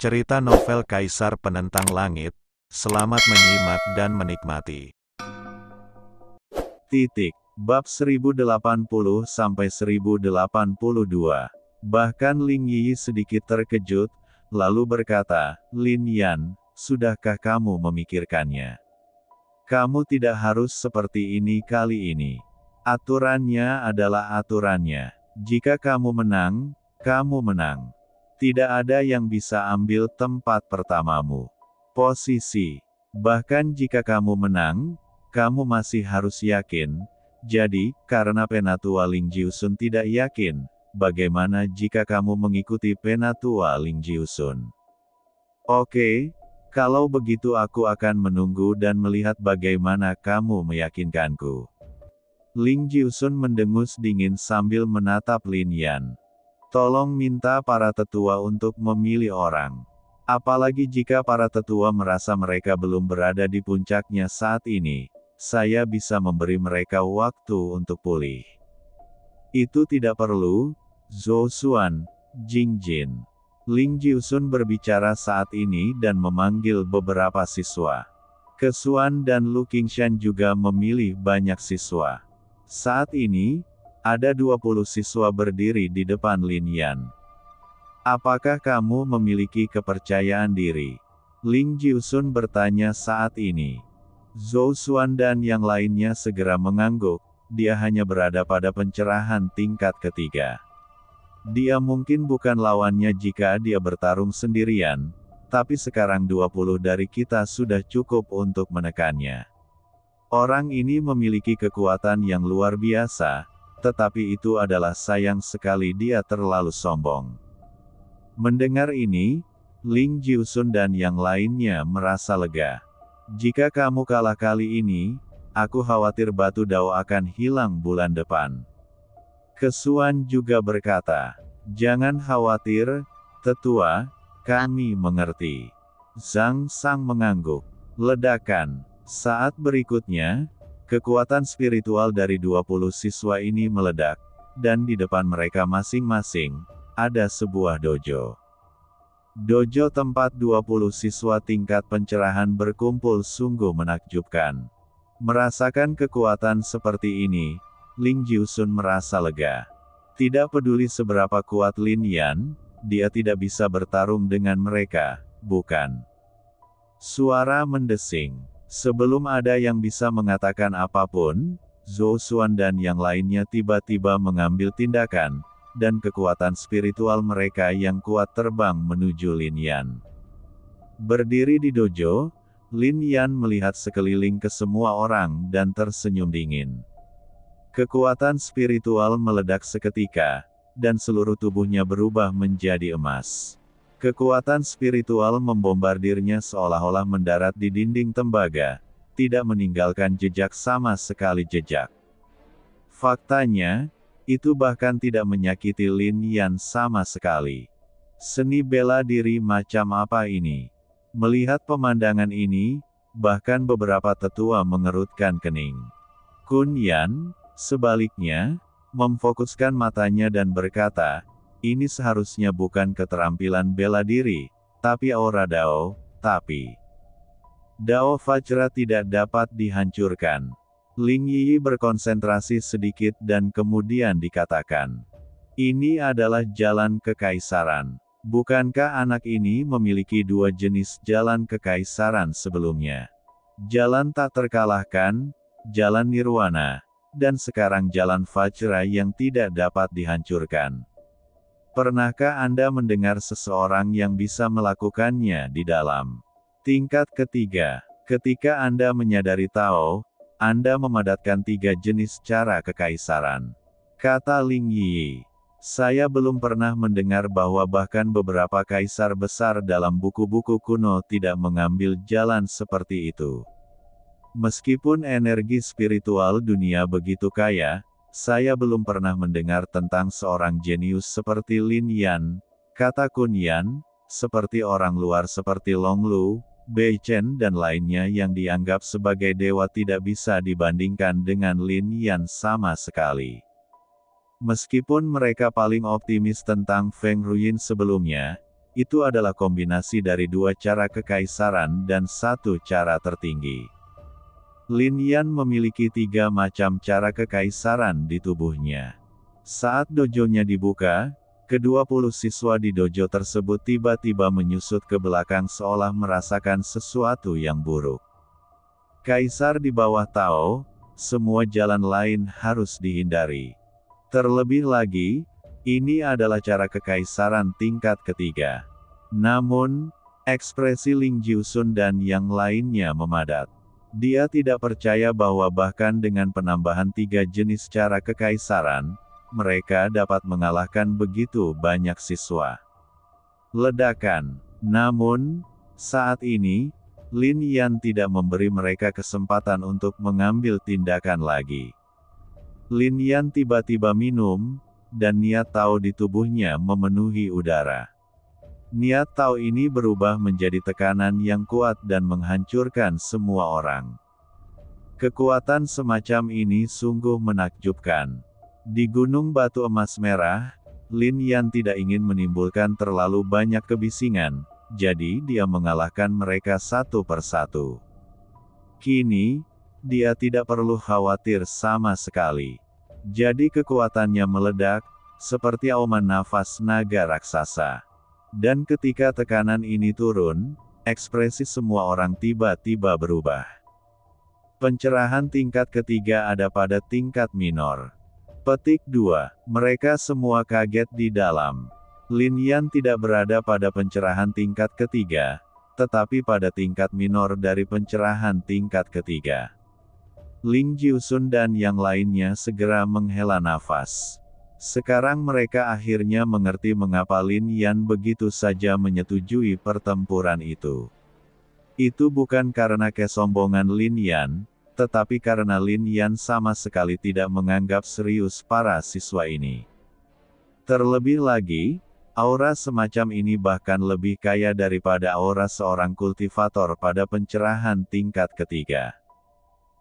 Cerita novel Kaisar Penentang Langit. Selamat menyimak dan menikmati. Bab 1080-1082. Bahkan Ling Yi sedikit terkejut, lalu berkata, "Lin Yan, sudahkah kamu memikirkannya? Kamu tidak harus seperti ini kali ini. Aturannya adalah aturannya. Jika kamu menang, kamu menang. Tidak ada yang bisa ambil tempat pertamamu. Posisi. Bahkan jika kamu menang, kamu masih harus yakin. Jadi, karena Penatua Ling Jiusun tidak yakin, bagaimana jika kamu mengikuti Penatua Ling Jiusun? Oke, kalau begitu aku akan menunggu dan melihat bagaimana kamu meyakinkanku." Ling Jiusun mendengus dingin sambil menatap Lin Yan. "Tolong minta para tetua untuk memilih orang. Apalagi jika para tetua merasa mereka belum berada di puncaknya saat ini, saya bisa memberi mereka waktu untuk pulih." "Itu tidak perlu, Zhou Xuan, Jing Jin." Ling Jiusun berbicara saat ini dan memanggil beberapa siswa. Kesuan dan Lu Qingshan juga memilih banyak siswa. Saat ini, ada 20 siswa berdiri di depan Lin Yan. "Apakah kamu memiliki kepercayaan diri?" Ling Jiusun bertanya saat ini. Zhou Xuan dan yang lainnya segera mengangguk, dia hanya berada pada pencerahan tingkat ketiga. Dia mungkin bukan lawannya jika dia bertarung sendirian, tapi sekarang 20 dari kita sudah cukup untuk menekannya. Orang ini memiliki kekuatan yang luar biasa, tetapi itu adalah sayang sekali dia terlalu sombong. Mendengar ini, Ling Jiusun dan yang lainnya merasa lega. "Jika kamu kalah kali ini, aku khawatir batu Dao akan hilang bulan depan." Kesuan juga berkata, "Jangan khawatir, tetua, kami mengerti." Zhang Sang mengangguk. Ledakan. Saat berikutnya, kekuatan spiritual dari 20 siswa ini meledak, dan di depan mereka masing-masing, ada sebuah dojo. Dojo tempat 20 siswa tingkat pencerahan berkumpul sungguh menakjubkan. Merasakan kekuatan seperti ini, Ling Jiusun merasa lega. Tidak peduli seberapa kuat Lin Yan, dia tidak bisa bertarung dengan mereka, bukan? Suara mendesing. Sebelum ada yang bisa mengatakan apapun, Zhou Xuan dan yang lainnya tiba-tiba mengambil tindakan, dan kekuatan spiritual mereka yang kuat terbang menuju Lin Yan. Berdiri di dojo, Lin Yan melihat sekeliling ke semua orang dan tersenyum dingin. Kekuatan spiritual meledak seketika, dan seluruh tubuhnya berubah menjadi emas. Kekuatan spiritual membombardirnya seolah-olah mendarat di dinding tembaga, tidak meninggalkan jejak sama sekali jejak. Faktanya, itu bahkan tidak menyakiti Lin Yan sama sekali. Seni bela diri macam apa ini? Melihat pemandangan ini, bahkan beberapa tetua mengerutkan kening. Kun Yan, sebaliknya, memfokuskan matanya dan berkata, "Ini seharusnya bukan keterampilan bela diri, tapi aura Dao, tapi Dao Vajra tidak dapat dihancurkan." Ling Yi berkonsentrasi sedikit dan kemudian dikatakan, "Ini adalah jalan kekaisaran. Bukankah anak ini memiliki dua jenis jalan kekaisaran sebelumnya? Jalan tak terkalahkan, jalan nirwana, dan sekarang jalan Vajra yang tidak dapat dihancurkan. Pernahkah Anda mendengar seseorang yang bisa melakukannya di dalam tingkat ketiga? Ketika Anda menyadari Tao, Anda memadatkan 3 jenis cara kekaisaran," kata Ling Yi. "Saya belum pernah mendengar bahwa bahkan beberapa kaisar besar dalam buku-buku kuno tidak mengambil jalan seperti itu. Meskipun energi spiritual dunia begitu kaya, saya belum pernah mendengar tentang seorang jenius seperti Lin Yan," kata Kun Yan, "seperti orang luar seperti Long Lu, Bei Chen dan lainnya yang dianggap sebagai dewa tidak bisa dibandingkan dengan Lin Yan sama sekali. Meskipun mereka paling optimis tentang Feng Ruyin sebelumnya, Itu adalah kombinasi dari dua cara kekaisaran dan satu cara tertinggi. Lin Yan memiliki 3 macam cara kekaisaran di tubuhnya. Saat dojonya dibuka, ke-20 siswa di dojo tersebut tiba-tiba menyusut ke belakang seolah merasakan sesuatu yang buruk. Kaisar di bawah Tao, semua jalan lain harus dihindari. Terlebih lagi, ini adalah cara kekaisaran tingkat ketiga. Namun, ekspresi Ling Jiusun dan yang lainnya memadat. Dia tidak percaya bahwa bahkan dengan penambahan 3 jenis cara kekaisaran, mereka dapat mengalahkan begitu banyak siswa. Ledakan. Namun, saat ini, Lin Yan tidak memberi mereka kesempatan untuk mengambil tindakan lagi. Lin Yan tiba-tiba minum, dan niat Tao di tubuhnya memenuhi udara. Niat Tao ini berubah menjadi tekanan yang kuat dan menghancurkan semua orang. Kekuatan semacam ini sungguh menakjubkan. Di Gunung Batu Emas Merah, Lin Yan tidak ingin menimbulkan terlalu banyak kebisingan, jadi dia mengalahkan mereka satu persatu. Kini, dia tidak perlu khawatir sama sekali. Jadi kekuatannya meledak, seperti auman nafas naga raksasa. Dan ketika tekanan ini turun, ekspresi semua orang tiba-tiba berubah. Pencerahan tingkat ketiga ada pada tingkat minor. Petik 2. Mereka semua kaget di dalam. Lin Yan tidak berada pada pencerahan tingkat ketiga, tetapi pada tingkat minor dari pencerahan tingkat ketiga. Ling Jiusun dan yang lainnya segera menghela nafas. Sekarang mereka akhirnya mengerti mengapa Lin Yan begitu saja menyetujui pertempuran itu. Itu bukan karena kesombongan Lin Yan, tetapi karena Lin Yan sama sekali tidak menganggap serius para siswa ini. Terlebih lagi, aura semacam ini bahkan lebih kaya daripada aura seorang kultivator pada pencerahan tingkat ketiga.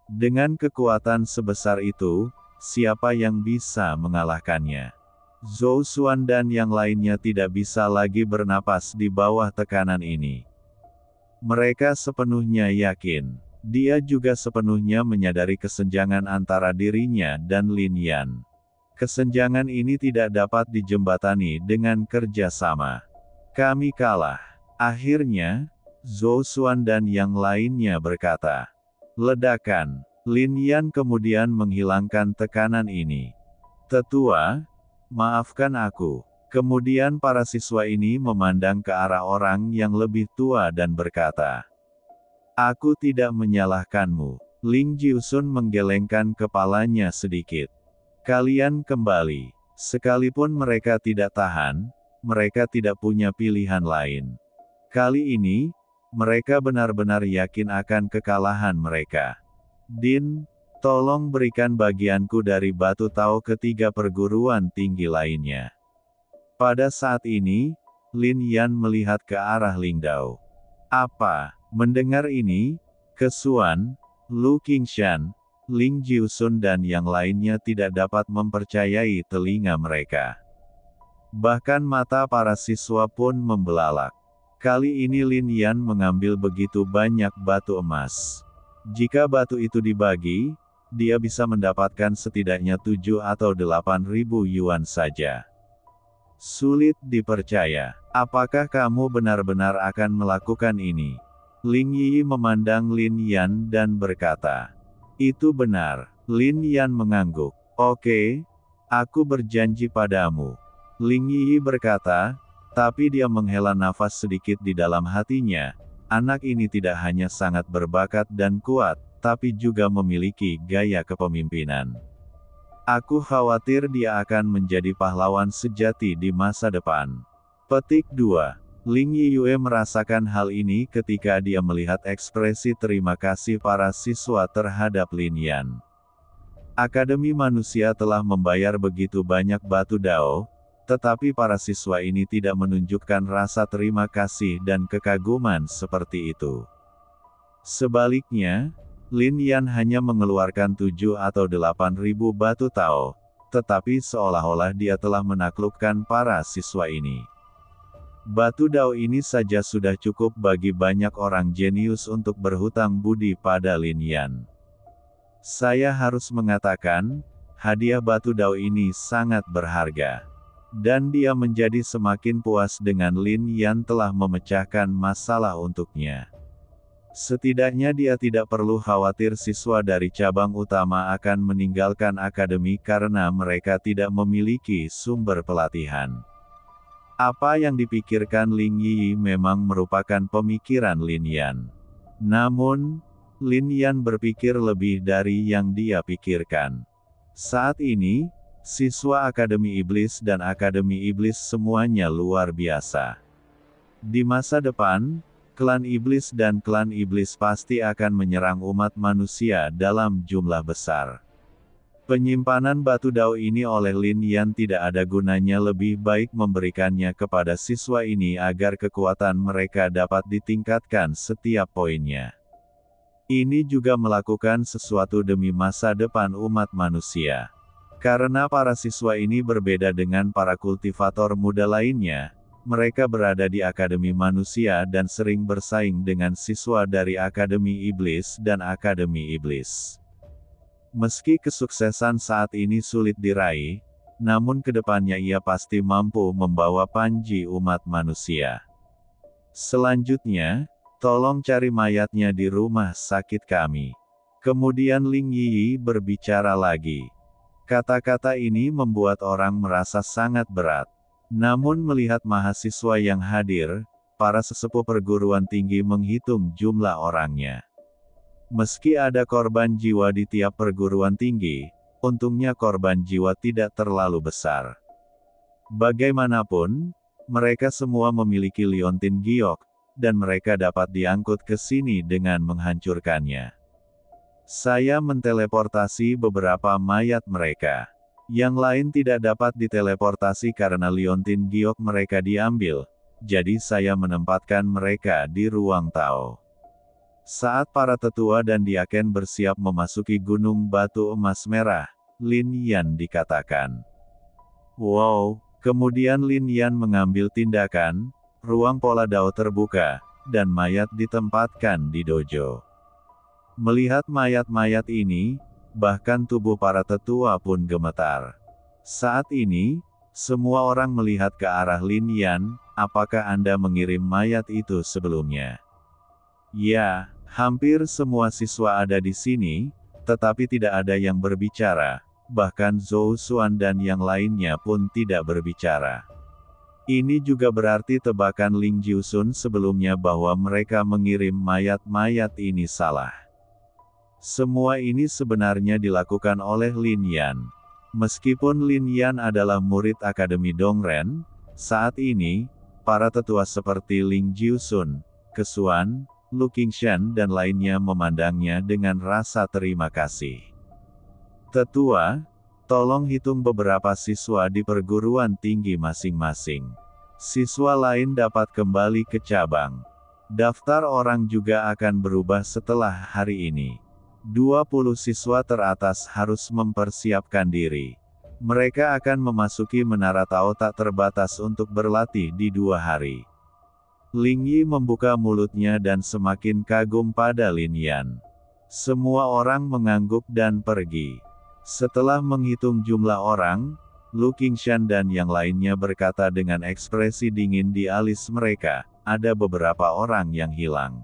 Dengan kekuatan sebesar itu, siapa yang bisa mengalahkannya? Zhou Xuan dan yang lainnya tidak bisa lagi bernapas di bawah tekanan ini. Mereka sepenuhnya yakin. Dia juga sepenuhnya menyadari kesenjangan antara dirinya dan Lin Yan. Kesenjangan ini tidak dapat dijembatani dengan kerja sama. Kami kalah. Akhirnya, Zhou Xuan dan yang lainnya berkata. Ledakan. Lin Yan kemudian menghilangkan tekanan ini. Tetua, maafkan aku. Kemudian para siswa ini memandang ke arah orang yang lebih tua dan berkata. Aku tidak menyalahkanmu. Ling Jiusun menggelengkan kepalanya sedikit. Kalian kembali. Sekalipun mereka tidak tahan, mereka tidak punya pilihan lain. Kali ini, mereka benar-benar yakin akan kekalahan mereka. Din, tolong berikan bagianku dari batu Tao ke 3 perguruan tinggi lainnya. Pada saat ini, Lin Yan melihat ke arah Lingdao. Apa? Mendengar ini, Kesuan, Lu Qingshan, Ling Jiusun dan yang lainnya tidak dapat mempercayai telinga mereka. Bahkan mata para siswa pun membelalak. Kali ini Lin Yan mengambil begitu banyak batu emas. Jika batu itu dibagi, dia bisa mendapatkan setidaknya 7 atau 8 ribu yuan saja. Sulit dipercaya. Apakah kamu benar-benar akan melakukan ini? Ling Yi memandang Lin Yan dan berkata. Itu benar. Lin Yan mengangguk. Oke, aku berjanji padamu. Ling Yi berkata, tapi dia menghela nafas sedikit di dalam hatinya. Anak ini tidak hanya sangat berbakat dan kuat, tapi juga memiliki gaya kepemimpinan. Aku khawatir dia akan menjadi pahlawan sejati di masa depan. Petik 2. Ling Yiyue merasakan hal ini ketika dia melihat ekspresi terima kasih para siswa terhadap Lin Yan. Akademi Manusia telah membayar begitu banyak batu Dao, tetapi para siswa ini tidak menunjukkan rasa terima kasih dan kekaguman seperti itu. Sebaliknya, Lin Yan hanya mengeluarkan 7 atau 8 ribu batu Tao, tetapi seolah-olah dia telah menaklukkan para siswa ini. Batu Dao ini saja sudah cukup bagi banyak orang jenius untuk berhutang budi pada Lin Yan. Saya harus mengatakan, hadiah Batu Dao ini sangat berharga. Dan dia menjadi semakin puas dengan Lin Yan telah memecahkan masalah untuknya. Setidaknya dia tidak perlu khawatir siswa dari cabang utama akan meninggalkan akademi karena mereka tidak memiliki sumber pelatihan. Apa yang dipikirkan Ling Yi memang merupakan pemikiran Lin Yan. Namun, Lin Yan berpikir lebih dari yang dia pikirkan. Saat ini, siswa Akademi Iblis dan Akademi Iblis semuanya luar biasa. Di masa depan, klan Iblis dan klan Iblis pasti akan menyerang umat manusia dalam jumlah besar. Penyimpanan Batu Dao ini oleh Lin Yan tidak ada gunanya, lebih baik memberikannya kepada siswa ini agar kekuatan mereka dapat ditingkatkan setiap poinnya. Ini juga melakukan sesuatu demi masa depan umat manusia. Karena para siswa ini berbeda dengan para kultivator muda lainnya, mereka berada di Akademi Manusia dan sering bersaing dengan siswa dari Akademi Iblis dan Akademi Iblis. Meski kesuksesan saat ini sulit diraih, namun kedepannya ia pasti mampu membawa panji umat manusia. Selanjutnya, tolong cari mayatnya di rumah sakit kami. Kemudian Ling Yi berbicara lagi. Kata-kata ini membuat orang merasa sangat berat. Namun melihat mahasiswa yang hadir, para sesepuh perguruan tinggi menghitung jumlah orangnya. Meski ada korban jiwa di tiap perguruan tinggi, untungnya korban jiwa tidak terlalu besar. Bagaimanapun, mereka semua memiliki liontin giok, dan mereka dapat diangkut ke sini dengan menghancurkannya. Saya menteleportasi beberapa mayat mereka. Yang lain tidak dapat diteleportasi karena liontin giok mereka diambil, jadi saya menempatkan mereka di ruang Tao. Saat para tetua dan diaken bersiap memasuki Gunung Batu Emas Merah, Lin Yan dikatakan. Wow, kemudian Lin Yan mengambil tindakan, ruang pola Dao terbuka, dan mayat ditempatkan di dojo. Melihat mayat-mayat ini, bahkan tubuh para tetua pun gemetar. Saat ini, semua orang melihat ke arah Lin Yan, apakah Anda mengirim mayat itu sebelumnya? Ya, hampir semua siswa ada di sini, tetapi tidak ada yang berbicara, bahkan Zhou Xuan dan yang lainnya pun tidak berbicara. Ini juga berarti tebakan Ling Jiusun sebelumnya bahwa mereka mengirim mayat-mayat ini salah. Semua ini sebenarnya dilakukan oleh Lin Yan. Meskipun Lin Yan adalah murid Akademi Dongren, saat ini, para tetua seperti Ling Jiusun, Kesuan, Lu Qingshan dan lainnya memandangnya dengan rasa terima kasih. Tetua, tolong hitung beberapa siswa di perguruan tinggi masing-masing. Siswa lain dapat kembali ke cabang. Daftar orang juga akan berubah setelah hari ini. 20 siswa teratas harus mempersiapkan diri. Mereka akan memasuki Menara Tao tak terbatas untuk berlatih di 2 hari. Ling Yi membuka mulutnya dan semakin kagum pada Lin Yan. Semua orang mengangguk dan pergi. Setelah menghitung jumlah orang, Lu Qingshan dan yang lainnya berkata dengan ekspresi dingin di alis mereka, ada beberapa orang yang hilang.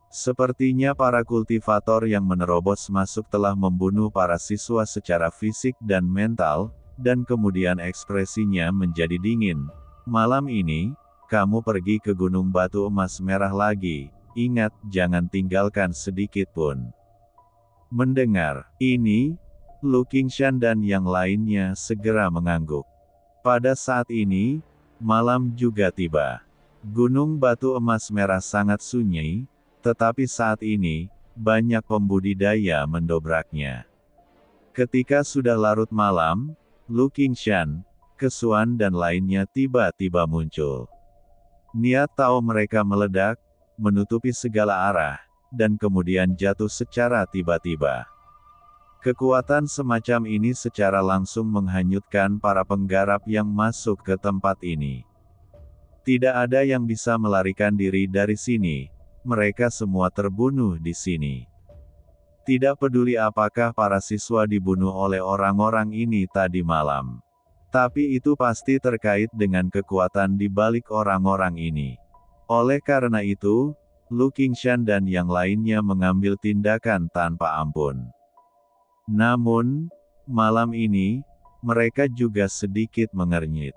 Sepertinya para kultivator yang menerobos masuk telah membunuh para siswa secara fisik dan mental, dan kemudian ekspresinya menjadi dingin. Malam ini, kamu pergi ke Gunung Batu Emas Merah lagi, ingat jangan tinggalkan sedikit pun. Mendengar ini, Lu Qingshan dan yang lainnya segera mengangguk. Pada saat ini, malam juga tiba. Gunung Batu Emas Merah sangat sunyi, tetapi saat ini, banyak pembudidaya mendobraknya. Ketika sudah larut malam, Lu Qingshan, Kesuan dan lainnya tiba-tiba muncul. Niat Tao mereka meledak, menutupi segala arah, dan kemudian jatuh secara tiba-tiba. Kekuatan semacam ini secara langsung menghanyutkan para penggarap yang masuk ke tempat ini. Tidak ada yang bisa melarikan diri dari sini. Mereka semua terbunuh di sini. Tidak peduli apakah para siswa dibunuh oleh orang-orang ini tadi malam. Tapi itu pasti terkait dengan kekuatan di balik orang-orang ini. Oleh karena itu, Lu Qingshan dan yang lainnya mengambil tindakan tanpa ampun. Namun, malam ini, mereka juga sedikit mengernyit.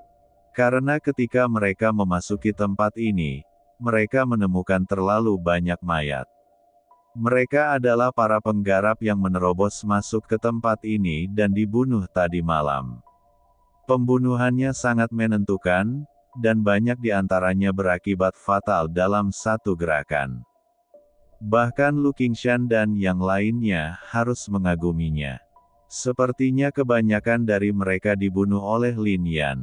Karena ketika mereka memasuki tempat ini, mereka menemukan terlalu banyak mayat. Mereka adalah para penggarap yang menerobos masuk ke tempat ini dan dibunuh tadi malam. Pembunuhannya sangat menentukan, dan banyak di antaranya berakibat fatal dalam satu gerakan. Bahkan Lu Qingshan dan yang lainnya harus mengaguminya. Sepertinya kebanyakan dari mereka dibunuh oleh Lin Yan.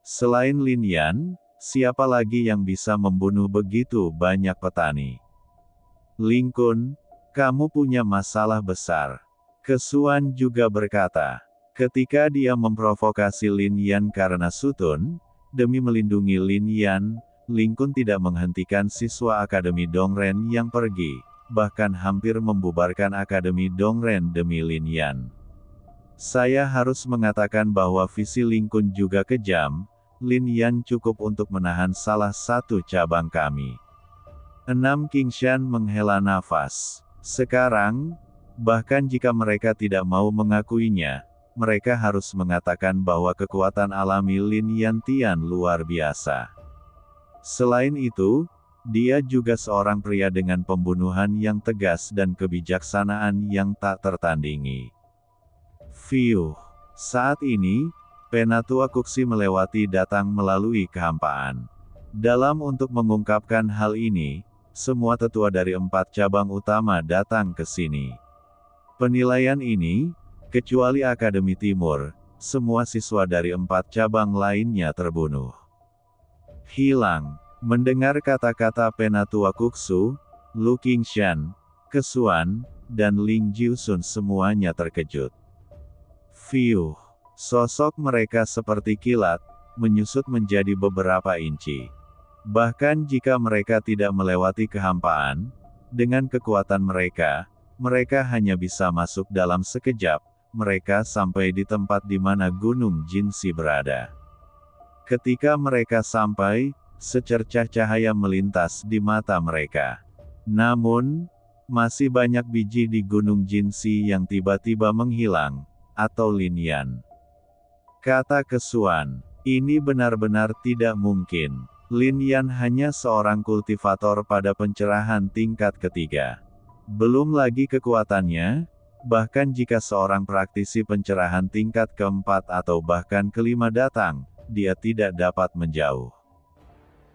Selain Lin Yan, siapa lagi yang bisa membunuh begitu banyak petani? Ling Kun, kamu punya masalah besar. Kesuan juga berkata. Ketika dia memprovokasi Lin Yan karena Sutun, demi melindungi Lin Yan, Ling Kun tidak menghentikan siswa Akademi Dongren yang pergi, bahkan hampir membubarkan Akademi Dongren demi Lin Yan. Saya harus mengatakan bahwa visi Ling Kun juga kejam. Lin Yan cukup untuk menahan salah satu cabang kami. 6 Qingshan menghela nafas. Sekarang, bahkan jika mereka tidak mau mengakuinya, mereka harus mengatakan bahwa kekuatan alami Lin Yan Tian luar biasa. Selain itu, dia juga seorang pria dengan pembunuhan yang tegas dan kebijaksanaan yang tak tertandingi. Fiuh. Saat ini, Penatua Kuksi melewati datang melalui kehampaan. Dalam untuk mengungkapkan hal ini, semua tetua dari 4 cabang utama datang ke sini. Penilaian ini, kecuali Akademi Timur, semua siswa dari 4 cabang lainnya terbunuh. Hilang. Mendengar kata-kata Penatua Kuksu, Lu Qingshan, Kesuan, dan Ling Jiusun semuanya terkejut. Fiuh. Sosok mereka seperti kilat, menyusut menjadi beberapa inci. Bahkan jika mereka tidak melewati kehampaan, dengan kekuatan mereka, mereka hanya bisa masuk dalam sekejap, mereka sampai di tempat di mana Gunung Jinsi berada. Ketika mereka sampai, secercah cahaya melintas di mata mereka. Namun, masih banyak biji di Gunung Jinsi yang tiba-tiba menghilang, atau Lin Yan. Kata Kesuan, ini benar-benar tidak mungkin. Lin Yan hanya seorang kultivator pada pencerahan tingkat ketiga. Belum lagi kekuatannya, bahkan jika seorang praktisi pencerahan tingkat keempat atau bahkan kelima datang, dia tidak dapat menjauh.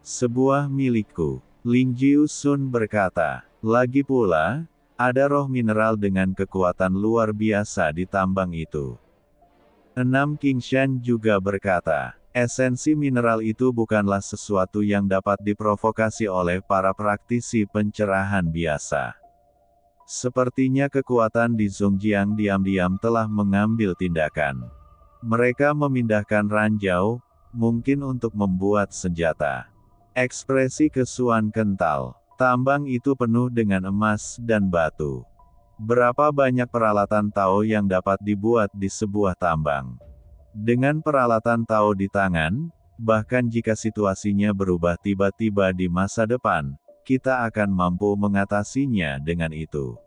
Sebuah milikku, Ling Jiusun berkata. Lagi pula, ada roh mineral dengan kekuatan luar biasa di tambang itu. 6 Qingshan juga berkata, esensi mineral itu bukanlah sesuatu yang dapat diprovokasi oleh para praktisi pencerahan biasa. Sepertinya kekuatan di Zhongjiang diam-diam telah mengambil tindakan. Mereka memindahkan ranjau, mungkin untuk membuat senjata. Ekspresi Kesuan kental. Tambang itu penuh dengan emas dan batu. Berapa banyak peralatan Tao yang dapat dibuat di sebuah tambang? Dengan peralatan Tao di tangan, bahkan jika situasinya berubah tiba-tiba di masa depan, kita akan mampu mengatasinya dengan itu.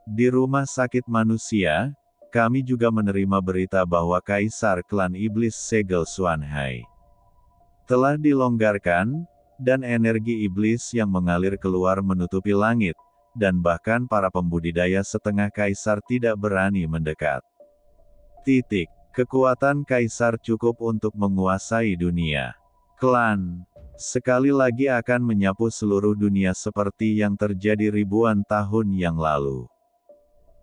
Di rumah sakit manusia, kami juga menerima berita bahwa Kaisar Klan Iblis Segel Xuanhai telah dilonggarkan, dan energi iblis yang mengalir keluar menutupi langit, dan bahkan para pembudidaya setengah kaisar tidak berani mendekat. Kekuatan kaisar cukup untuk menguasai dunia. Klan sekali lagi akan menyapu seluruh dunia seperti yang terjadi ribuan tahun yang lalu.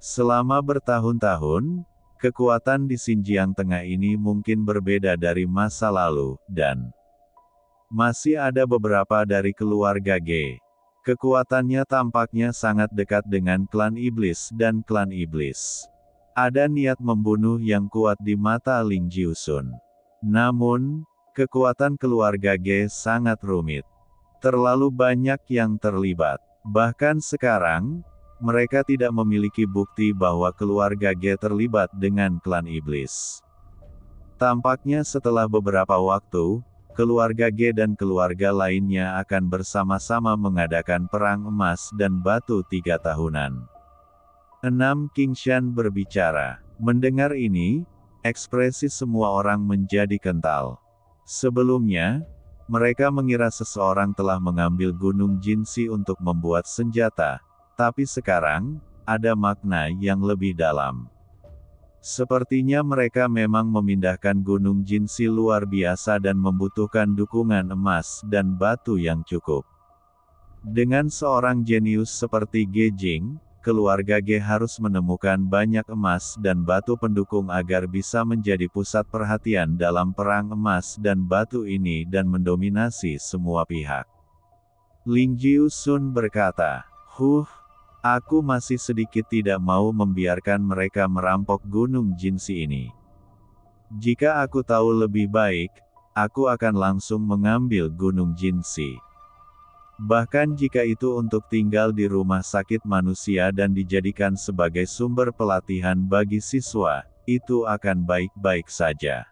Selama bertahun-tahun, kekuatan di Xinjiang Tengah ini mungkin berbeda dari masa lalu, dan masih ada beberapa dari keluarga Ge. Kekuatannya tampaknya sangat dekat dengan klan iblis dan klan iblis. Ada niat membunuh yang kuat di mata Ling Jiusun. Namun, Kekuatan keluarga Ge sangat rumit. Terlalu banyak yang terlibat. Bahkan sekarang, mereka tidak memiliki bukti bahwa keluarga Ge terlibat dengan klan iblis. Tampaknya setelah beberapa waktu, keluarga Ge dan keluarga lainnya akan bersama-sama mengadakan perang emas dan batu 3 tahunan. 6. Qingshan berbicara. Mendengar ini, ekspresi semua orang menjadi kental. Sebelumnya, mereka mengira seseorang telah mengambil Gunung Jinsi untuk membuat senjata, tapi sekarang, ada makna yang lebih dalam. Sepertinya mereka memang memindahkan Gunung Jinsi luar biasa dan membutuhkan dukungan emas dan batu yang cukup. Dengan seorang jenius seperti Ge Jing, keluarga Ge harus menemukan banyak emas dan batu pendukung agar bisa menjadi pusat perhatian dalam perang emas dan batu ini dan mendominasi semua pihak. Ling Jiusun berkata, aku masih sedikit tidak mau membiarkan mereka merampok Gunung Jinsi ini. Jika aku tahu lebih baik, aku akan langsung mengambil Gunung Jinsi. Bahkan jika itu untuk tinggal di rumah sakit manusia dan dijadikan sebagai sumber pelatihan bagi siswa, itu akan baik-baik saja.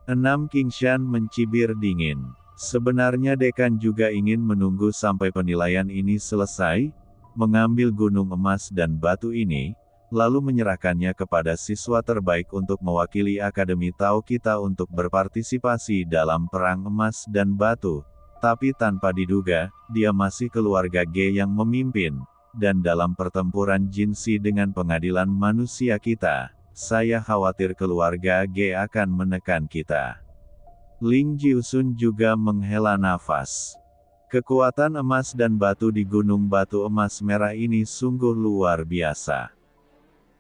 6. Qingshan mencibir dingin. Sebenarnya dekan juga ingin menunggu sampai penilaian ini selesai, mengambil gunung emas dan batu ini, lalu menyerahkannya kepada siswa terbaik untuk mewakili Akademi Tao kita untuk berpartisipasi dalam perang emas dan batu. Tapi tanpa diduga, dia masih keluarga Ge yang memimpin, dan dalam pertempuran Jinsi dengan pengadilan manusia kita, saya khawatir keluarga Ge akan menekan kita. Ling Jiusun juga menghela nafas. Kekuatan emas dan batu di Gunung Batu Emas Merah ini sungguh luar biasa.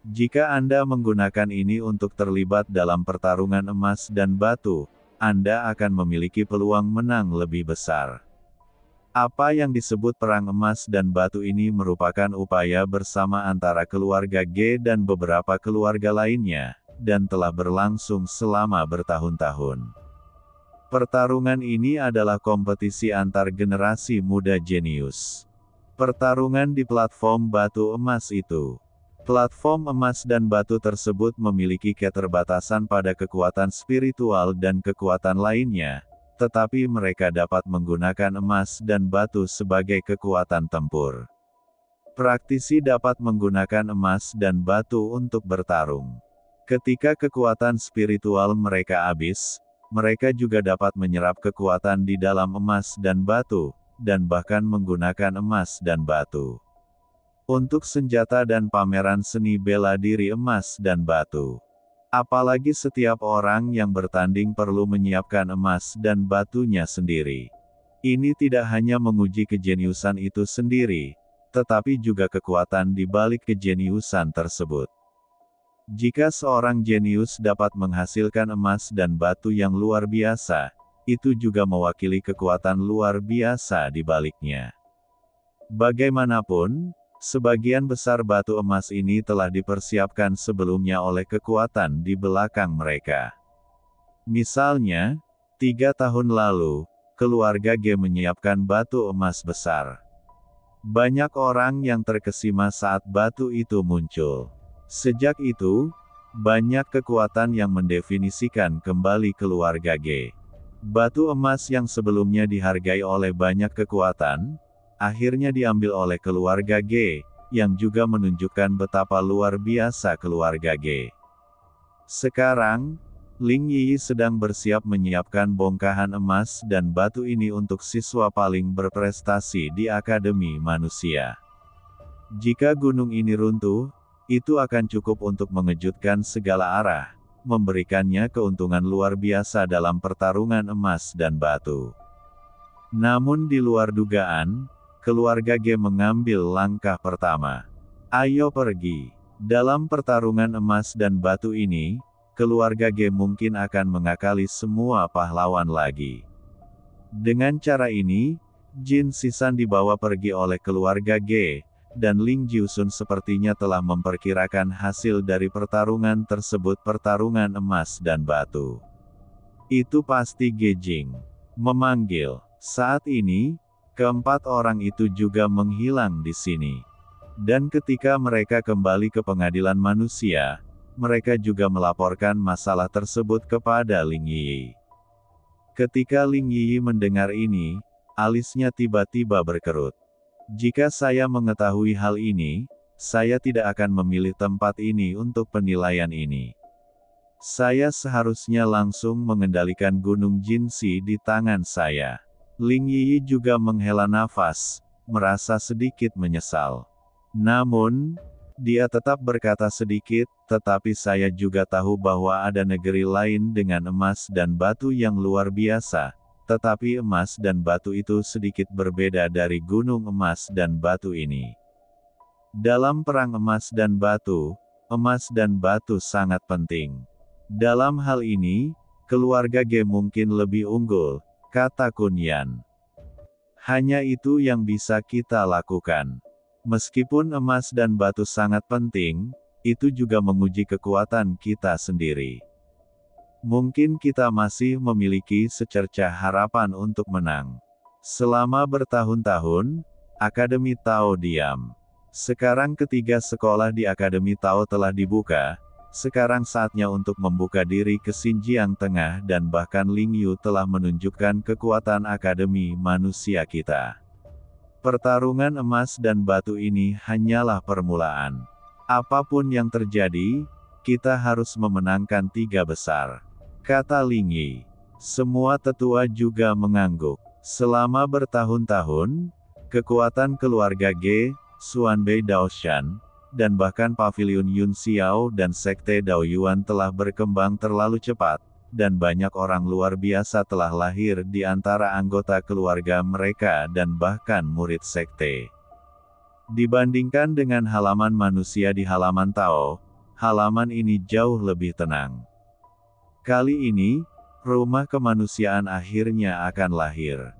Jika Anda menggunakan ini untuk terlibat dalam pertarungan emas dan batu, Anda akan memiliki peluang menang lebih besar. Apa yang disebut perang emas dan batu ini merupakan upaya bersama antara keluarga Ge dan beberapa keluarga lainnya, dan telah berlangsung selama bertahun-tahun. Pertarungan ini adalah kompetisi antar generasi muda jenius. Pertarungan di platform batu emas itu. Platform emas dan batu tersebut memiliki keterbatasan pada kekuatan spiritual dan kekuatan lainnya, tetapi mereka dapat menggunakan emas dan batu sebagai kekuatan tempur. Praktisi dapat menggunakan emas dan batu untuk bertarung. Ketika kekuatan spiritual mereka habis, mereka juga dapat menyerap kekuatan di dalam emas dan batu, dan bahkan menggunakan emas dan batu untuk senjata dan pameran seni bela diri emas dan batu. Apalagi setiap orang yang bertanding perlu menyiapkan emas dan batunya sendiri. Ini tidak hanya menguji kejeniusan itu sendiri, tetapi juga kekuatan di balik kejeniusan tersebut. Jika seorang jenius dapat menghasilkan emas dan batu yang luar biasa, itu juga mewakili kekuatan luar biasa di baliknya. Bagaimanapun, sebagian besar batu emas ini telah dipersiapkan sebelumnya oleh kekuatan di belakang mereka. Misalnya, 3 tahun lalu, keluarga Ge menyiapkan batu emas besar. Banyak orang yang terkesima saat batu itu muncul. Sejak itu, banyak kekuatan yang mendefinisikan kembali keluarga Ge. Batu emas yang sebelumnya dihargai oleh banyak kekuatan, akhirnya diambil oleh keluarga Ge, yang juga menunjukkan betapa luar biasa keluarga Ge. Sekarang, Ling Yi sedang bersiap menyiapkan bongkahan emas dan batu ini untuk siswa paling berprestasi di Akademi Manusia. Jika gunung ini runtuh, itu akan cukup untuk mengejutkan segala arah, memberikannya keuntungan luar biasa dalam pertarungan emas dan batu. Namun di luar dugaan, keluarga Ge mengambil langkah pertama. Ayo pergi. Dalam pertarungan emas dan batu ini, keluarga Ge mungkin akan mengakali semua pahlawan lagi. Dengan cara ini, Jin Sisan dibawa pergi oleh keluarga Ge, dan Ling Jiusun sepertinya telah memperkirakan hasil dari pertarungan tersebut, pertarungan emas dan batu. Itu pasti Gejing. Memanggil. Saat ini, keempat orang itu juga menghilang di sini. Dan ketika mereka kembali ke pengadilan manusia, mereka juga melaporkan masalah tersebut kepada Ling Yi. Ketika Ling Yi mendengar ini, alisnya tiba-tiba berkerut. Jika saya mengetahui hal ini, saya tidak akan memilih tempat ini untuk penilaian ini. Saya seharusnya langsung mengendalikan Gunung Jinsi di tangan saya. Ling Yi juga menghela nafas, merasa sedikit menyesal. Namun, dia tetap berkata sedikit, tetapi saya juga tahu bahwa ada negeri lain dengan emas dan batu yang luar biasa, tetapi emas dan batu itu sedikit berbeda dari gunung emas dan batu ini. Dalam perang emas dan batu sangat penting. Dalam hal ini, keluarga Ge mungkin lebih unggul, kata Kun Yan. Hanya itu yang bisa kita lakukan. Meskipun emas dan batu sangat penting, itu juga menguji kekuatan kita sendiri. Mungkin kita masih memiliki secercah harapan untuk menang. Selama bertahun-tahun, Akademi Tao diam. Sekarang ketiga sekolah di Akademi Tao telah dibuka, sekarang saatnya untuk membuka diri ke Xinjiang Tengah dan bahkan Ling Yu telah menunjukkan kekuatan Akademi Manusia kita. Pertarungan emas dan batu ini hanyalah permulaan. Apapun yang terjadi, kita harus memenangkan tiga besar, kata Ling Yi. Semua tetua juga mengangguk. Selama bertahun-tahun, kekuatan keluarga Ge, Xuanbei Daoshan, dan bahkan Paviliun Yun Xiao dan Sekte Daoyuan telah berkembang terlalu cepat, dan banyak orang luar biasa telah lahir di antara anggota keluarga mereka dan bahkan murid sekte. Dibandingkan dengan halaman manusia di halaman Tao, halaman ini jauh lebih tenang. Kali ini, rumah kemanusiaan akhirnya akan lahir.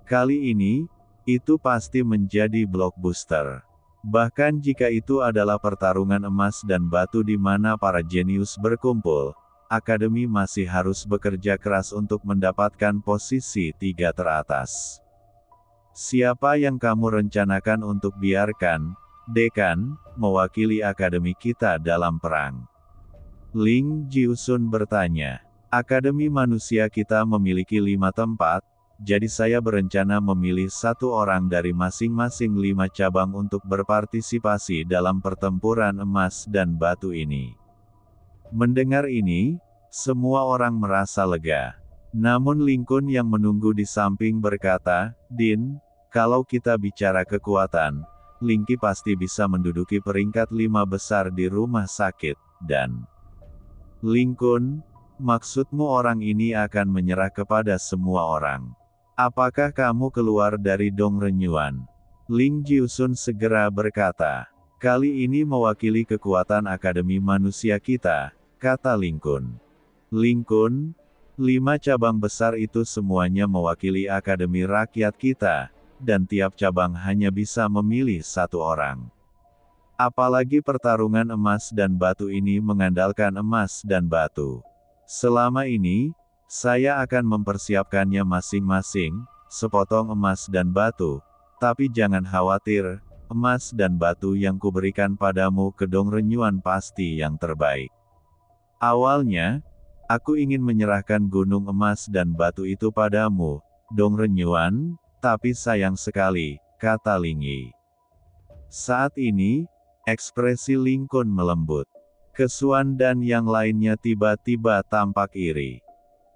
Kali ini, itu pasti menjadi blockbuster. Bahkan jika itu adalah pertarungan emas dan batu di mana para jenius berkumpul, Akademi masih harus bekerja keras untuk mendapatkan posisi tiga teratas. Siapa yang kamu rencanakan untuk biarkan, Dekan, mewakili Akademi kita dalam perang? Ling Jiusun bertanya. Akademi manusia kita memiliki 5 tempat, jadi saya berencana memilih satu orang dari masing-masing 5 cabang untuk berpartisipasi dalam pertempuran emas dan batu ini. Mendengar ini, semua orang merasa lega. Namun Lingkun yang menunggu di samping berkata, Din, kalau kita bicara kekuatan, Lingki pasti bisa menduduki peringkat 5 besar di rumah sakit, dan Lingkun, maksudmu orang ini akan menyerah kepada semua orang? Apakah kamu keluar dari Dongrenyuan? Ling Jiusun segera berkata, kali ini mewakili kekuatan Akademi Manusia kita, kata Lingkun. Lingkun, 5 cabang besar itu semuanya mewakili Akademi Rakyat kita, dan tiap cabang hanya bisa memilih satu orang. Apalagi pertarungan emas dan batu ini mengandalkan emas dan batu. Selama ini, saya akan mempersiapkannya masing-masing, sepotong emas dan batu, tapi jangan khawatir, emas dan batu yang kuberikan padamu ke Dongrenyuan pasti yang terbaik. Awalnya, aku ingin menyerahkan gunung emas dan batu itu padamu, Dongrenyuan, tapi sayang sekali, kata Ling Yi. Saat ini, ekspresi Lingkun melembut. Kesuan dan yang lainnya tiba-tiba tampak iri.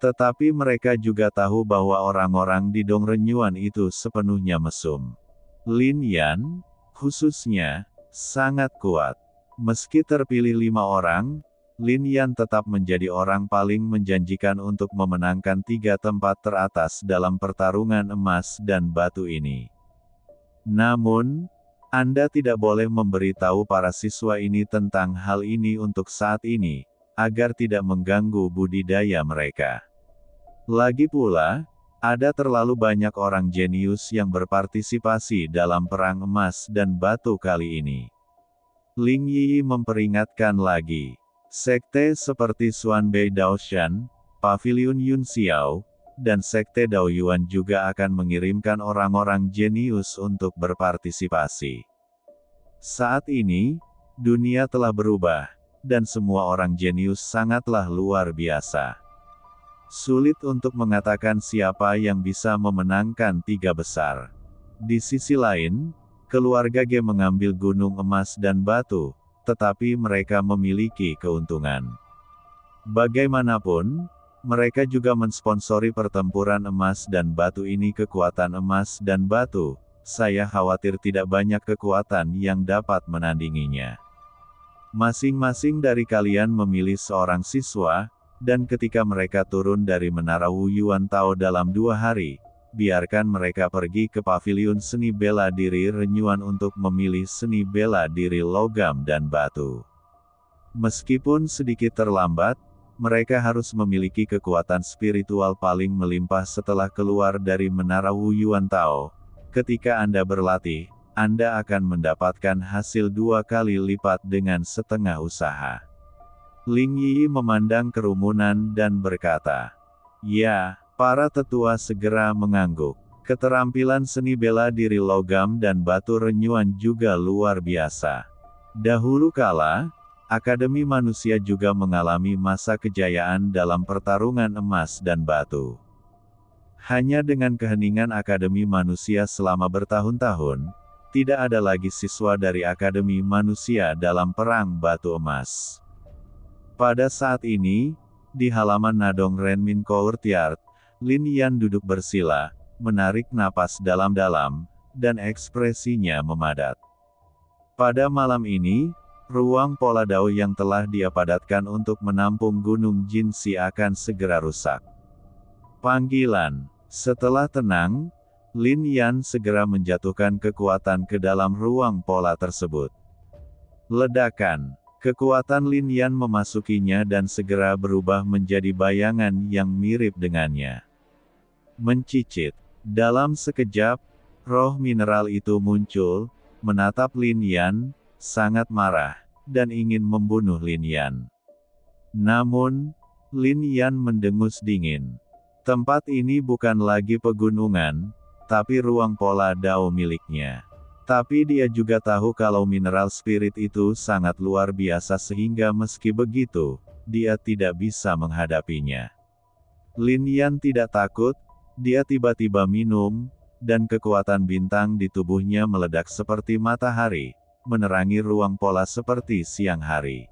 Tetapi mereka juga tahu bahwa orang-orang di Dongrenyuan itu sepenuhnya mesum. Lin Yan, khususnya, sangat kuat. Meski terpilih 5 orang, Lin Yan tetap menjadi orang paling menjanjikan untuk memenangkan 3 tempat teratas dalam pertarungan emas dan batu ini. Namun, Anda tidak boleh memberitahu para siswa ini tentang hal ini untuk saat ini, agar tidak mengganggu budidaya mereka. Lagi pula, ada terlalu banyak orang jenius yang berpartisipasi dalam perang emas dan batu kali ini. Ling Yi memperingatkan lagi. Sekte seperti Xuanbei Daoshan, Paviliun Yun Xiao, dan Sekte Daoyuan juga akan mengirimkan orang-orang jenius untuk berpartisipasi. Saat ini, dunia telah berubah, dan semua orang jenius sangatlah luar biasa. Sulit untuk mengatakan siapa yang bisa memenangkan tiga besar. Di sisi lain, keluarga Ge mengambil gunung emas dan batu, tetapi mereka memiliki keuntungan. Bagaimanapun, mereka juga mensponsori pertempuran emas dan batu ini. Kekuatan emas dan batu, saya khawatir tidak banyak kekuatan yang dapat menandinginya. Masing-masing dari kalian memilih seorang siswa, dan ketika mereka turun dari Menara Wu Yuan Tao dalam 2 hari, biarkan mereka pergi ke paviliun seni bela diri Renyuan untuk memilih seni bela diri logam dan batu. Meskipun sedikit terlambat, mereka harus memiliki kekuatan spiritual paling melimpah setelah keluar dari Menara Wu Yuan Tao. Ketika Anda berlatih, Anda akan mendapatkan hasil 2 kali lipat dengan setengah usaha. Ling Yi memandang kerumunan dan berkata, "Ya." Para tetua segera mengangguk. Keterampilan seni bela diri logam dan batu Renyuan juga luar biasa. Dahulu kala, Akademi Manusia juga mengalami masa kejayaan dalam pertarungan emas dan batu. Hanya dengan keheningan Akademi Manusia selama bertahun-tahun, tidak ada lagi siswa dari Akademi Manusia dalam perang batu emas. Pada saat ini, di halaman Nadong Renmin Courtyard, Lin Yan duduk bersila, menarik napas dalam-dalam, dan ekspresinya memadat. Pada malam ini, ruang pola dao yang telah dia padatkan untuk menampung Gunung Jinxi akan segera rusak. Panggilan. Setelah tenang, Lin Yan segera menjatuhkan kekuatan ke dalam ruang pola tersebut. Ledakan. Kekuatan Lin Yan memasukinya dan segera berubah menjadi bayangan yang mirip dengannya. Mencicit. Dalam sekejap, roh mineral itu muncul, menatap Lin Yan, sangat marah, dan ingin membunuh Lin Yan. Namun, Lin Yan mendengus dingin. Tempat ini bukan lagi pegunungan, tapi ruang pola dao miliknya. Tapi dia juga tahu kalau mineral spirit itu sangat luar biasa sehingga meski begitu, dia tidak bisa menghadapinya. Lin Yan tidak takut, dia tiba-tiba minum, dan kekuatan bintang di tubuhnya meledak seperti matahari, menerangi ruang pola seperti siang hari.